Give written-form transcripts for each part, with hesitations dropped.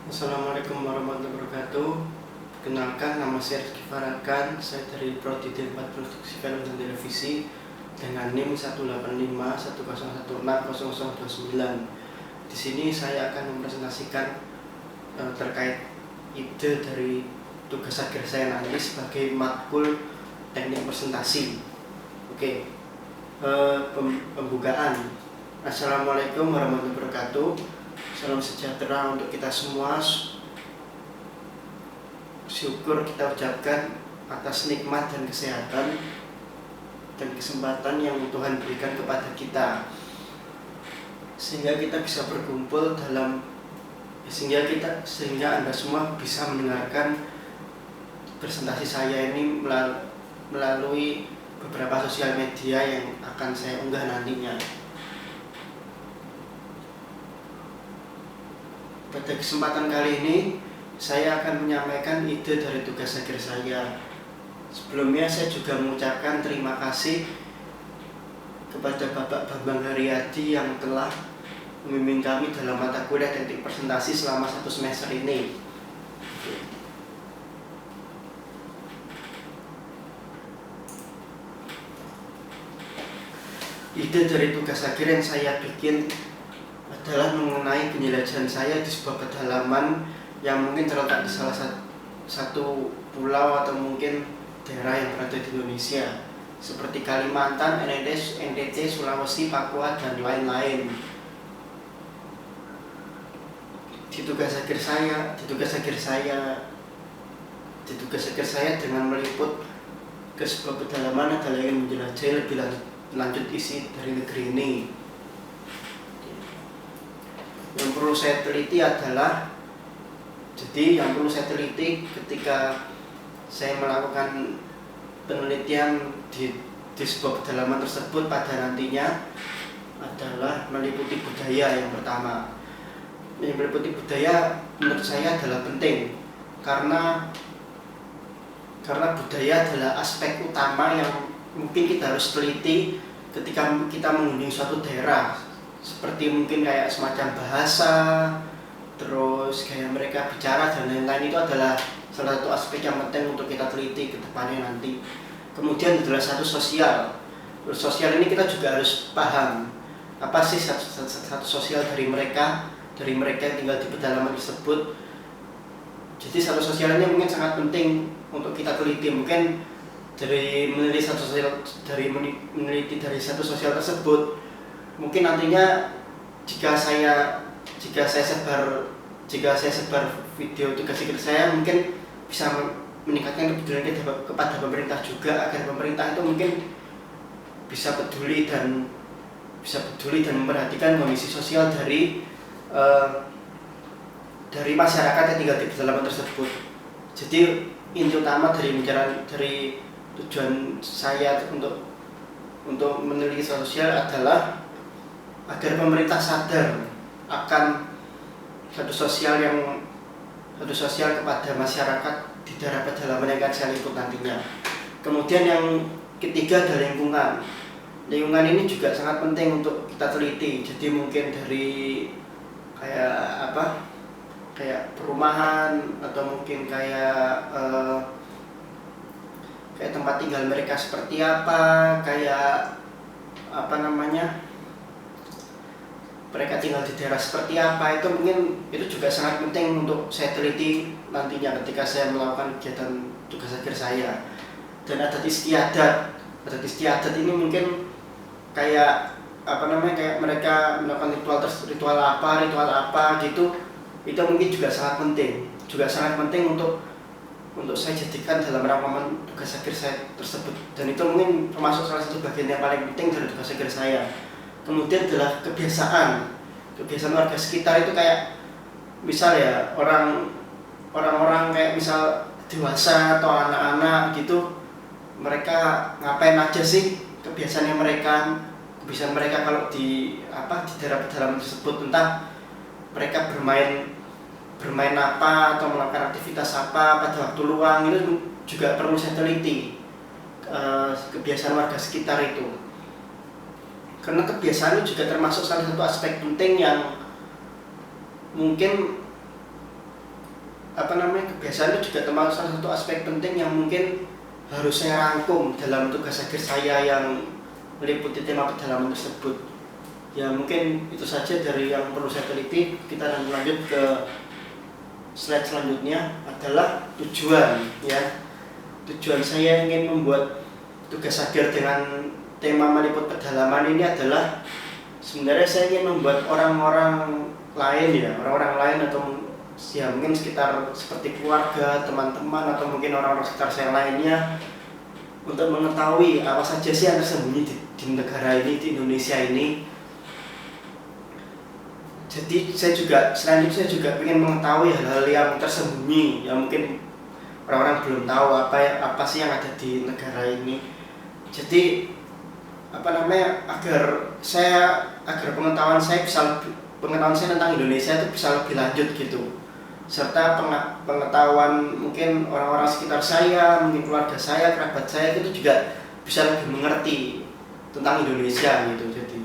Assalamualaikum warahmatullahi wabarakatuh. Kenalkan, nama saya Rizky Farakan. Saya dari Prodi D4 Produksi Film dan Televisi dengan NIM 18510160029. Di sini saya akan mempresentasikan terkait ide dari tugas akhir saya nanti sebagai matkul teknik presentasi. Oke, pembukaan. Assalamualaikum warahmatullahi wabarakatuh. Salam sejahtera untuk kita semua. Syukur kita ucapkan atas nikmat dan kesehatan dan kesempatan yang Tuhan berikan kepada kita, sehingga kita bisa berkumpul sehingga Anda semua bisa mendengarkan presentasi saya ini melalui beberapa sosial media yang akan saya unggah nantinya. Pada kesempatan kali ini saya akan menyampaikan ide dari tugas akhir saya. Sebelumnya saya juga mengucapkan terima kasih kepada Bapak Bambang Haryadi yang telah membimbing kami dalam mata kuliah teknik presentasi selama 1 semester ini. Ide dari tugas akhir yang saya bikin adalah mengenai penjelajahan saya di sebuah pedalaman yang mungkin terletak di salah satu pulau atau mungkin daerah yang berada di Indonesia, seperti Kalimantan, NTT, Sulawesi, Papua, dan lain-lain. Di tugas akhir saya dengan meliput ke sebuah pedalaman adalah ingin menjelajahi lebih lanjut isi dari negeri ini. Yang perlu saya teliti ketika saya melakukan penelitian di sebuah pedalaman tersebut pada nantinya adalah meliputi budaya yang pertama. Meliputi budaya menurut saya adalah penting karena budaya adalah aspek utama yang mungkin kita harus teliti ketika kita mengunjungi suatu daerah. Seperti mungkin kayak semacam bahasa, terus kayak mereka bicara dan lain-lain, itu adalah salah satu aspek yang penting untuk kita teliti ke depannya nanti. Kemudian adalah satu sosial. Sosial ini kita juga harus paham apa sih satu sosial dari mereka yang tinggal di pedalaman tersebut. Jadi satu sosial ini mungkin sangat penting untuk kita teliti. Mungkin dari meneliti dari satu sosial tersebut, mungkin nantinya jika saya sebar video tugas akhir saya, mungkin bisa meningkatkan kepedulian kepada pemerintah juga, agar pemerintah itu mungkin bisa peduli dan memperhatikan kondisi sosial dari masyarakat yang tinggal di pedalaman tersebut. Jadi inti utama dari tujuan saya untuk meneliti sosial adalah agar pemerintah sadar akan satu sosial kepada masyarakat di daerah pedalaman yang akan saya liput nantinya. Kemudian yang ketiga adalah lingkungan. Lingkungan ini juga sangat penting untuk kita teliti. Jadi mungkin dari kayak perumahan, atau mungkin kayak tempat tinggal mereka seperti apa, mereka tinggal di daerah seperti apa, itu juga sangat penting untuk saya teliti nantinya ketika saya melakukan kegiatan tugas akhir saya. Dan adat istiadat ini mungkin kayak mereka melakukan ritual apa gitu. Itu mungkin juga sangat penting untuk saya jadikan dalam rangkuman tugas akhir saya tersebut, dan itu mungkin termasuk salah satu bagian yang paling penting dari tugas akhir saya. Kemudian adalah kebiasaan warga sekitar itu, kayak misal ya orang-orang kayak misal dewasa atau anak-anak gitu, mereka ngapain aja sih, kebiasaan mereka kalau di daerah pedalaman tersebut, entah mereka bermain apa atau melakukan aktivitas apa pada waktu luang, itu juga perlu saya teliti kebiasaan warga sekitar itu. Karena kebiasaan itu juga termasuk salah satu aspek penting yang mungkin kebiasaan itu juga termasuk salah satu aspek penting yang mungkin harus saya rangkum dalam tugas akhir saya yang meliputi tema pedalaman tersebut. Ya mungkin itu saja dari yang perlu saya teliti. Kita lanjut ke slide selanjutnya adalah tujuan ya. Tujuan saya ingin membuat tugas akhir dengan tema meliput pedalaman ini adalah sebenarnya saya ingin membuat orang-orang lain atau ya mungkin sekitar seperti keluarga, teman-teman atau mungkin orang-orang sekitar saya lainnya untuk mengetahui apa saja sih yang tersembunyi di negara ini, di Indonesia ini. Jadi selain itu saya juga ingin mengetahui hal-hal yang tersembunyi yang mungkin orang-orang belum tahu apa sih yang ada di negara ini. Jadi agar pengetahuan saya tentang Indonesia itu bisa lebih lanjut gitu, serta pengetahuan mungkin orang-orang sekitar saya, mungkin keluarga saya, kerabat saya itu juga bisa lebih mengerti tentang Indonesia gitu. Jadi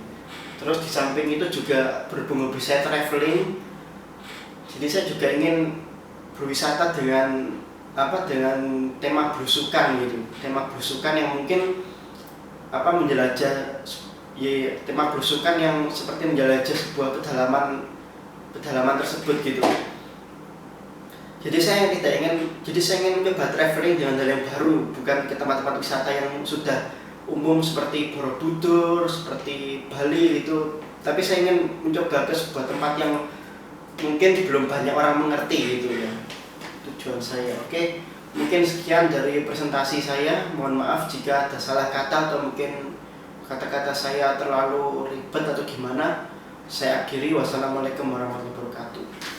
terus di samping itu juga berhubung hobi saya traveling, jadi saya juga ingin berwisata dengan tema belusukan gitu, tema belusukan yang mungkin menjelajah tema belusukan yang seperti menjelajah sebuah pedalaman tersebut gitu. Jadi saya ingin mencoba traveling dengan hal yang baru, bukan ke tempat-tempat wisata yang sudah umum seperti Borobudur, seperti Bali gitu. Tapi saya ingin mencoba ke sebuah tempat yang mungkin belum banyak orang mengerti gitu ya. Tujuan saya. Oke. Mungkin sekian dari presentasi saya. Mohon maaf jika ada salah kata atau mungkin kata-kata saya terlalu ribet atau gimana. Saya akhiri. Wassalamualaikum warahmatullahi wabarakatuh.